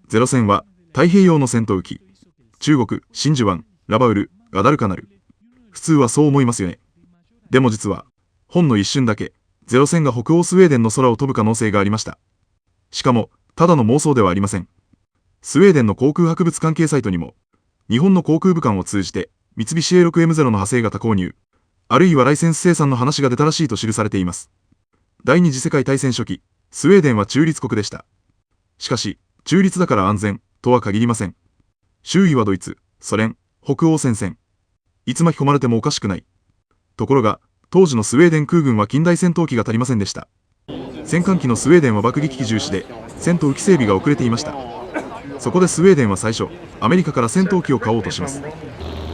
ゼロ戦は太平洋の戦闘機、中国、真珠湾、ラバウル、ガダルカナル。普通はそう思いますよね。でも実は、ほんの一瞬だけ、ゼロ戦が北欧スウェーデンの空を飛ぶ可能性がありました。しかも、ただの妄想ではありません。スウェーデンの航空博物関係サイトにも、日本の航空武官を通じて、三菱 A6M0 の派生型購入、あるいはライセンス生産の話が出たらしいと記されています。第二次世界大戦初期、スウェーデンは中立国でした。しかし、中立だから安全、とは限りません。周囲はドイツ、ソ連、北欧戦線。いつ巻き込まれてもおかしくない。ところが、当時のスウェーデン空軍は近代戦闘機が足りませんでした。戦艦機のスウェーデンは爆撃機重視で、戦闘機整備が遅れていました。そこでスウェーデンは最初、アメリカから戦闘機を買おうとします。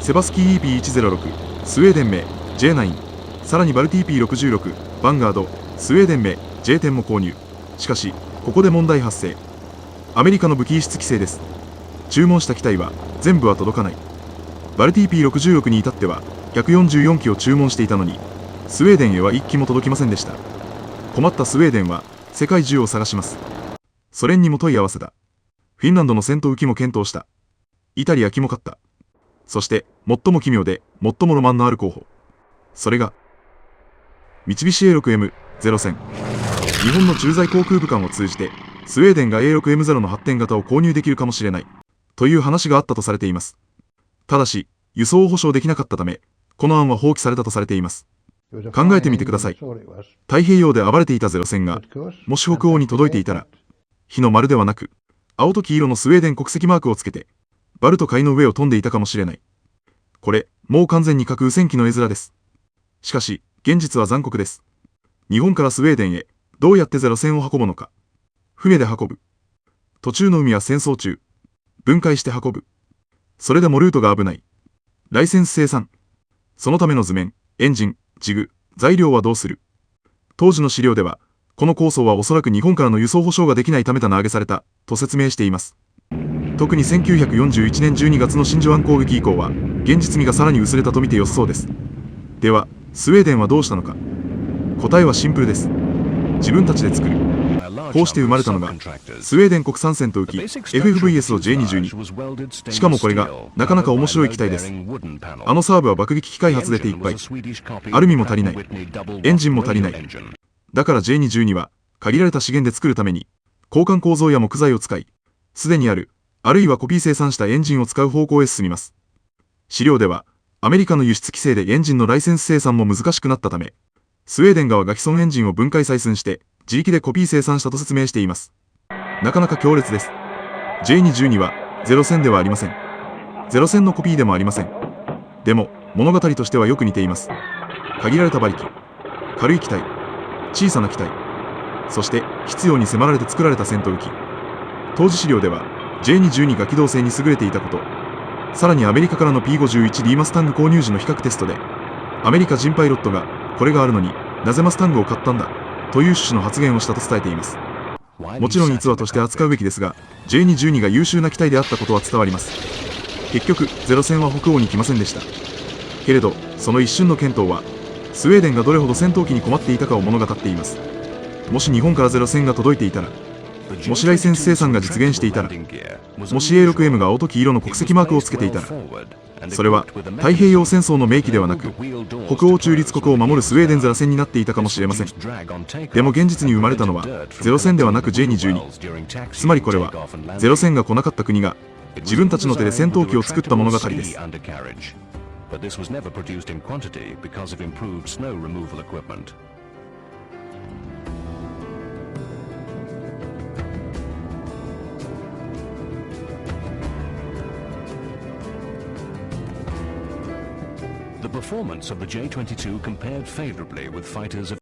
セバスキー EP106、スウェーデン名、J9、さらにバルティ P66、ヴァンガード、スウェーデン名、J10 も購入。しかし、ここで問題発生。アメリカの武器輸出規制です。注文した機体は、全部は届かない。バルティ P66 に至っては、144機を注文していたのに、スウェーデンへは1機も届きませんでした。困ったスウェーデンは、世界中を探します。ソ連にも問い合わせた。フィンランドの戦闘機も検討した。イタリア機も買った。そして、最も奇妙で、最もロマンのある候補。それが、三菱 A6M、ゼロ戦。日本の駐在航空武官を通じて、スウェーデンが A6M0 の発展型を購入できるかもしれない、という話があったとされています。ただし、輸送を保証できなかったため、この案は放棄されたとされています。考えてみてください。太平洋で暴れていたゼロ戦が、もし北欧に届いていたら、日の丸ではなく、青と黄色のスウェーデン国籍マークをつけて、バルト海の上を飛んでいたかもしれない。これ、もう完全に核汚染機の絵面です。しかし、現実は残酷です。日本からスウェーデンへ、どうやってゼロ戦を運ぶのか。船で運ぶ。途中の海は戦争中。分解して運ぶ。それでもルートが危ない。ライセンス生産。そのための図面、エンジン、ジグ、材料はどうする。当時の資料では、この構想はおそらく日本からの輸送保証ができないためだな挙げされた、と説明しています。特に1941年12月の真珠湾攻撃以降は、現実味がさらに薄れたと見て良さそうです。では、スウェーデンはどうしたのか。答えはシンプルです。自分たちで作る。こうして生まれたのが、スウェーデン国産戦闘機 FFVS を J20 に。しかもこれが、なかなか面白い機体です。あのサーブは爆撃機開発で手いっぱい。アルミも足りない。エンジンも足りない。だから J20 には、限られた資源で作るために、交換構造や木材を使い、すでにある、あるいはコピー生産したエンジンを使う方向へ進みます。資料では、アメリカの輸出規制でエンジンのライセンス生産も難しくなったため、スウェーデン側が既存エンジンを分解採寸して、自力でコピー生産したと説明しています。なかなか強烈です。J20 は、ゼロ戦ではありません。ゼロ戦のコピーでもありません。でも、物語としてはよく似ています。限られた馬力、軽い機体、小さな機体、そして必要に迫られて作られた戦闘機。当時資料では J22 が機動性に優れていたこと、さらにアメリカからの P51 リーマスタング購入時の比較テストで、アメリカ人パイロットがこれがあるのになぜマスタングを買ったんだという趣旨の発言をしたと伝えています。もちろん逸話として扱うべきですが、J22 が優秀な機体であったことは伝わります。結局ゼロ戦は北欧に来ませんでした。けれどその一瞬の検討はスウェーデンがどれほど戦闘機に困っていたかを物語っています。もし日本からゼロ戦が届いていたら、もしライセンス生産が実現していたら、もし A6M が青と黄色の国籍マークをつけていたら、それは太平洋戦争の明記ではなく、北欧中立国を守るスウェーデンゼロ戦になっていたかもしれません。でも現実に生まれたのはゼロ戦ではなく J22。つまりこれはゼロ戦が来なかった国が自分たちの手で戦闘機を作った物語です。But this was never produced in quantity because of improved snow removal equipment. The performance of the J-22 compared favorably with fighters of